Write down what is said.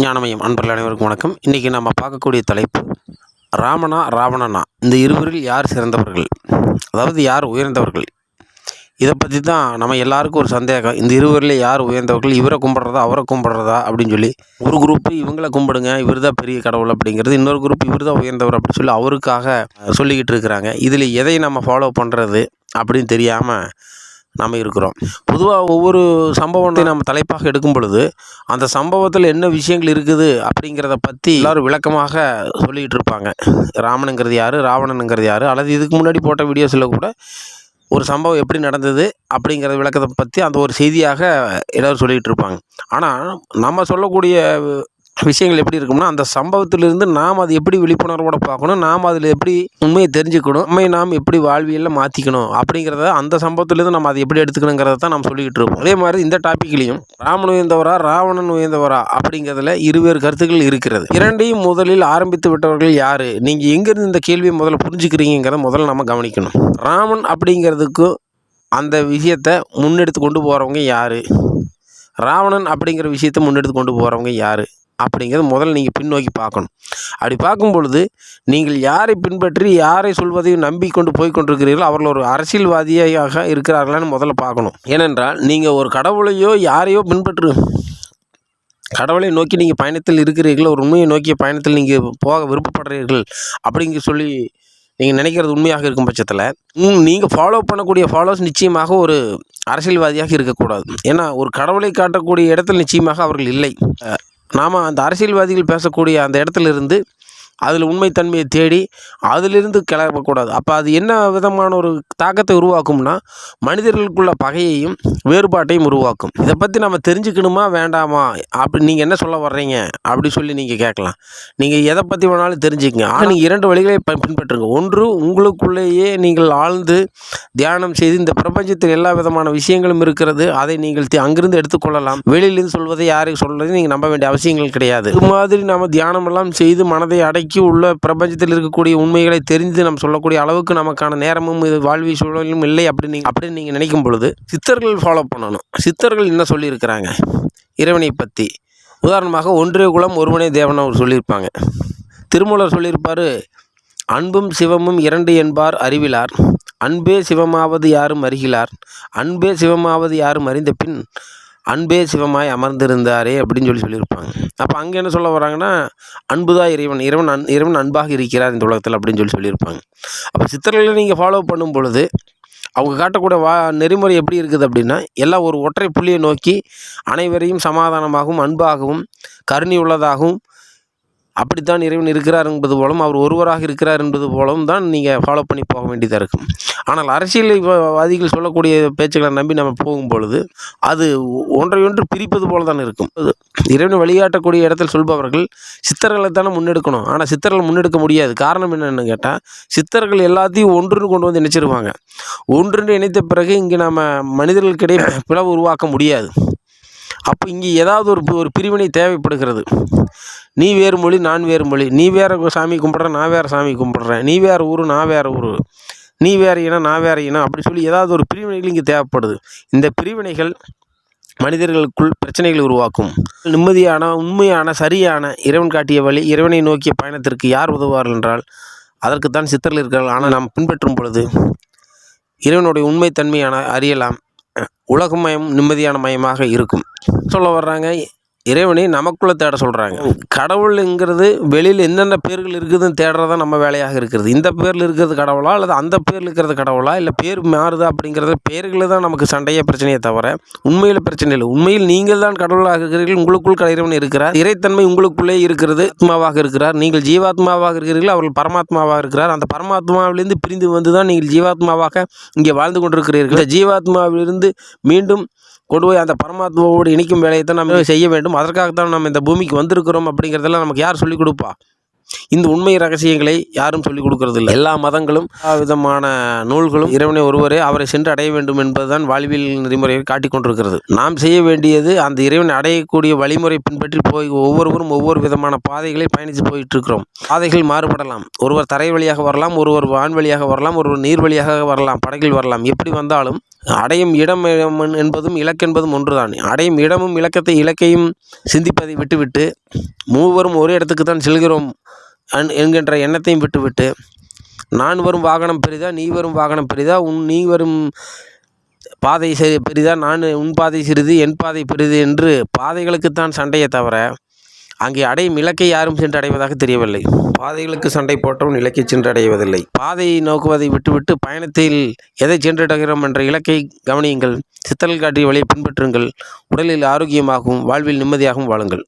ஞானமயம் அன்பர்கள் அனைவருக்கும் வணக்கம். இன்றைக்கி நம்ம பார்க்கக்கூடிய தலைப்பு ராமனா ராவணனா, இந்த இருவரில் யார் சிறந்தவர்கள், அதாவது யார் உயர்ந்தவர்கள். இதை பற்றி தான் நம்ம எல்லாருக்கும் ஒரு சந்தேகம். இந்த இருவரில் யார் உயர்ந்தவர்கள், இவரை கும்பிட்றதா அவரை கும்பிட்றதா அப்படின்னு சொல்லி ஒரு குரூப்பு இவங்களை கும்பிடுங்க, இவர் தான் பெரிய கடவுள் அப்படிங்கிறது, இன்னொரு குரூப் இவர் தான் உயர்ந்தவர் அப்படின்னு சொல்லி அவருக்காக சொல்லிக்கிட்டு இருக்கிறாங்க. இதில் எதை நம்ம ஃபாலோ பண்ணுறது அப்படின்னு தெரியாமல் நம்ம இருக்கிறோம். பொதுவாக ஒவ்வொரு சம்பவத்தை நம்ம தலைப்பாக எடுக்கும் பொழுது அந்த சம்பவத்தில் என்ன விஷயங்கள் இருக்குது அப்படிங்கிறத பற்றி எல்லோரும் விளக்கமாக சொல்லிகிட்டு இருப்பாங்க. ராமனுங்கிறது யார், ராவணனுங்கிறது யார், அல்லது இதுக்கு முன்னாடி போட்ட வீடியோஸில் கூட ஒரு சம்பவம் எப்படி நடந்தது அப்படிங்கிற விளக்கத்தை பற்றி அந்த ஒரு செய்தியாக எல்லோரும் சொல்லிகிட்டு இருப்பாங்க. ஆனால் நம்ம சொல்லக்கூடிய விஷயங்கள் எப்படி இருக்கும்னா, அந்த சம்பவத்திலிருந்து நாம் அது எப்படி விழிப்புணர்வோடு பார்க்கணும், நாம் அதில் எப்படி உண்மையை தெரிஞ்சுக்கணும், நாம் எப்படி வாழ்வியலில் மாற்றிக்கணும் அப்படிங்கிறத அந்த சம்பவத்திலேருந்து நம்ம அதை எப்படி எடுத்துக்கணுங்கிறத தான் நம்ம சொல்லிக்கிட்டு இருப்போம். அதே மாதிரி இந்த டாப்பிக்லேயும் ராமன் உயர்ந்தவரா ராவணன் உயர்ந்தவரா அப்படிங்கிறதுல இருவேறு கருத்துக்கள் இருக்கிறது. இரண்டையும் முதலில் ஆரம்பித்து விட்டவர்கள் யார், நீங்கள் எங்கேருந்து இந்த கேள்வியை முதல்ல புரிஞ்சுக்கிறீங்கிறத முதல்ல நம்ம கவனிக்கணும். ராமன் அப்படிங்கிறதுக்கு அந்த விஷயத்தை முன்னெடுத்து கொண்டு போகிறவங்க யார், ராவணன் அப்படிங்கிற விஷயத்தை முன்னெடுத்து கொண்டு போகிறவங்க யார் அப்படிங்கிறது முதல்ல நீங்கள் பின்னோக்கி பார்க்கணும். அப்படி பார்க்கும் பொழுது நீங்கள் யாரை பின்பற்றி யாரை சொல்வதையும் நம்பி கொண்டு போய் கொண்டிருக்கிறீர்களோ அவர்கள் ஒரு அரசியல்வாதியாக இருக்கிறார்களான்னு முதல்ல பார்க்கணும். ஏனென்றால் நீங்கள் ஒரு கடவுளையோ யாரையோ கடவுளை நோக்கி நீங்கள் பயணத்தில் இருக்கிறீர்கள், ஒரு உண்மையை நோக்கிய பயணத்தில் நீங்கள் போக விருப்பப்படுறீர்கள் அப்படிங்க சொல்லி நீங்கள் நினைக்கிறது உண்மையாக இருக்கும் பட்சத்தில் நீங்கள் ஃபாலோ பண்ணக்கூடிய ஃபாலோஸ் நிச்சயமாக ஒரு அரசியல்வாதியாக இருக்கக்கூடாது. ஏன்னா ஒரு கடவுளை காட்டக்கூடிய இடத்தில் நிச்சயமாக அவர்கள் இல்லை. நாம் அந்த அரசியல்வாதிகள் பேசக்கூடிய அந்த இடத்துல இருந்து அதில் உண்மைத்தன்மையை தேடி அதிலிருந்து கிளம்பக்கூடாது. அப்போ அது என்ன விதமான ஒரு தாக்கத்தை உருவாக்கும்னா, மனிதர்களுக்குள்ள பகையையும் வேறுபாட்டையும் உருவாக்கும். இதை பற்றி நம்ம தெரிஞ்சுக்கணுமா வேண்டாமா, அப்படி நீங்கள் என்ன சொல்ல வர்றீங்க அப்படி சொல்லி நீங்கள் கேட்கலாம். நீங்கள் எதை பற்றி வேணாலும் தெரிஞ்சுக்கங்க. ஆனால் நீங்கள் இரண்டு வழிகளை பின்பற்றுங்க. ஒன்று, உங்களுக்குள்ளேயே நீங்கள் ஆழ்ந்து தியானம் செய்து இந்த பிரபஞ்சத்தில் எல்லா விதமான விஷயங்களும் இருக்கிறது, அதை நீங்கள் அங்கிருந்து எடுத்துக்கொள்ளலாம். வெளியிலிருந்து சொல்வதை யாரையும் சொல்வதை நீங்கள் நம்ப வேண்டிய அவசியங்கள் கிடையாது. இது மாதிரி நம்ம தியானமெல்லாம் செய்து மனதை அடக்கி உள்ள பிரபஞ்சத்தில் இருக்கக்கூடிய உண்மைகளை தெரிந்து நம்ம சொல்லக்கூடிய அளவுக்கு நமக்கான நேரமும் இது வாழ்வி சூழலும் இல்லை அப்படின்னு நீங்கள் நினைக்கும் பொழுது சித்தர்கள் ஃபாலோ பண்ணணும். சித்தர்கள் என்ன சொல்லியிருக்கிறாங்க இறைவனை பற்றி, உதாரணமாக ஒன்றே குலம் ஒருவனே தேவன் அவர் சொல்லியிருப்பாங்க. திருமூலர் சொல்லியிருப்பார், அன்பும் சிவமும் இரண்டு என்பார் அறிவிலார், அன்பே சிவமாவது யாரும் அறிகிலார், அன்பே சிவமாவது யாரும் அறிந்த பின் அன்பே சிவமாய் அமர்ந்திருந்தாரே அப்படின்னு சொல்லியிருப்பாங்க. அப்போ அங்கே என்ன சொல்ல வராங்கன்னா, அன்புதான் இறைவன், இறைவன் அன்பாக இருக்கிறார் இந்த உலகத்தில் அப்படின்னு சொல்லியிருப்பாங்க. அப்போ சித்தர்களை நீங்கள் ஃபாலோ பண்ணும் பொழுது அவங்க காட்டக்கூடிய நெறிமுறை எப்படி இருக்குது அப்படின்னா, எல்லாம் ஒரு ஒற்றை புள்ளியை நோக்கி அனைவரையும் சமாதானமாகவும் அன்பாகவும் கருணை உள்ளதாகவும் அப்படித்தான் இறைவன் இருக்கிறார் என்பது போலும் அவர் ஒருவராக இருக்கிறார் என்பது போலும் தான் நீங்கள் ஃபாலோ பண்ணி போக வேண்டியதாக இருக்கும். ஆனால் அரசியல்வாதிகள் சொல்லக்கூடிய பேச்சுக்களை நம்பி நம்ம போகும்பொழுது அது ஒன்றையொன்று பிரிப்பது போல தான் இருக்கும். இறைவனை வழிகாட்டக்கூடிய இடத்தில் சொல்பவர்கள் சித்தர்களை தானே முன்னெடுக்கணும். ஆனால் சித்தர்கள் முன்னெடுக்க முடியாது. காரணம் என்னென்னு கேட்டால், சித்தர்கள் எல்லாத்தையும் ஒன்றுன்னு கொண்டு வந்து நினைச்சிருவாங்க. ஒன்றுன்னு இணைத்த பிறகு இங்கே நம்ம மனிதர்களுக்கிடையே பிளவு உருவாக்க முடியாது. அப்போ இங்கே ஏதாவது ஒரு பிரிவினை தேவைப்படுகிறது. நீ வேறு மொழி நான் வேறு மொழி, நீ வேறு சாமி கும்பிட்றேன் நான் வேறு சாமி கும்பிட்றேன், நீ வேறு ஊர் நான் வேறு ஊர், நீ வேறு இனம் நான் வேறு இனம் அப்படி சொல்லி ஏதாவது ஒரு பிரிவினைகள் இங்கே தேவைப்படுது. இந்த பிரிவினைகள் மனிதர்களுக்குள் பிரச்சனைகளை உருவாக்கும். நிம்மதியான உண்மையான சரியான இறைவன் காட்டிய வழி இறைவனை நோக்கிய பயணத்திற்கு யார் உதவுவார்கள் என்றால் அதற்குத்தான் சித்தர்கள் இருக்கிறார்கள். ஆனால் நாம் பின்பற்றும் பொழுது இறைவனுடைய உண்மைத்தன்மையான அறியலாம். உலகமயம் நிம்மதியான மயமாக இருக்கும். சொல்ல வர்றாங்க, இறைவனை நமக்குள்ளே தேட சொல்கிறாங்க. கடவுளுங்கிறது வெளியில் என்னென்ன பேர்கள் இருக்குதுன்னு தேடுறதா நம்ம வேலையாக இருக்கிறது. இந்த பேரில் இருக்கிறது கடவுளா அல்லது அந்த பேரில் இருக்கிறது கடவுளா, இல்லை பேர் மாறுதா அப்படிங்கிறத பேர்களில் தான் நமக்கு சண்டையே பிரச்சனையே தவிர உண்மையில் பிரச்சனை இல்லை. உண்மையில் நீங்கள் தான் கடவுளாக இருக்கிறீர்கள், உங்களுக்குள் இறைவன் இருக்கிறார், இறைத்தன்மை உங்களுக்குள்ளே இருக்கிறது, ஆத்மாவாக இருக்கிறார். நீங்கள் ஜீவாத்மாவாக இருக்கிறீர்கள், அவர்கள் பரமாத்மாவாக இருக்கிறார். அந்த பரமாத்மாவிலிருந்து பிரிந்து வந்து தான் நீங்கள் ஜீவாத்மாவாக இங்கே வாழ்ந்து கொண்டிருக்கிறீர்கள். இந்த ஜீவாத்மாவிலிருந்து மீண்டும் கொண்டு போய் அந்த பரமாத்மாவோடு இணைக்கும் வேலையை தான் நம்ம செய்ய வேண்டும். அதற்காகத்தான் நம்ம இந்த பூமிக்கு வந்திருக்கிறோம் அப்படிங்கிறதெல்லாம் நமக்கு யார் சொல்லிக் கொடுப்பா? இந்த உண்மை ரகசியங்களை யாரும் சொல்லிக் கொடுக்கறதில்லை. எல்லா மதங்களும் விதமான நூல்களும் இறைவனை ஒருவரே அவரை சென்று அடைய வேண்டும் என்பதுதான் வாழ்வியல் நெறிமுறையை காட்டிக் கொண்டிருக்கிறது. நாம் செய்ய வேண்டியது அந்த இறைவனை அடையக்கூடிய வழிமுறை பின்பற்றி போய் ஒவ்வொருவரும் ஒவ்வொரு விதமான பாதைகளை பயணித்து போயிட்டு இருக்கிறோம். பாதைகள் மாறுபடலாம். ஒருவர் தரை வழியாக வரலாம், ஒருவர் வான் வழியாக வரலாம், ஒருவர் நீர் வழியாக வரலாம், படகில் வரலாம். எப்படி வந்தாலும் அடையும் இடம் என்பதும் இலக்கென்பதும் ஒன்றுதான். அடையும் இடமும் இலக்கையும் சிந்திப்பதை விட்டுவிட்டு மூவரும் ஒரே இடத்துக்கு தான் செல்கிறோம் என்கின்ற எண்ணத்தையும் விட்டுவிட்டு நான் வரும் வாகனம் பெரிதா, நீ வரும் வாகனம் பெரிதா, நீ வரும் பாதை பெரிதா, உன் பாதை சிறிது, என் பாதை பெரிது என்று பாதைகளுக்குத்தான் சண்டையை தவிர அங்கே அடையும் இலக்கை யாரும் சென்று அடைவதாக தெரியவில்லை. பாதைகளுக்கு சண்டை போட்டவன் இலக்கை சென்று அடைவதில்லை. பாதையை நோக்குவதை விட்டுவிட்டு பயணத்தில் எதை சென்றடைகிறோம் என்ற இலக்கை கவனியுங்கள். சித்தர்கள் காட்டிய வழியை பின்பற்றுங்கள். உடலில் ஆரோக்கியமாகவும் வாழ்வில் நிம்மதியாகவும் வாழுங்கள்.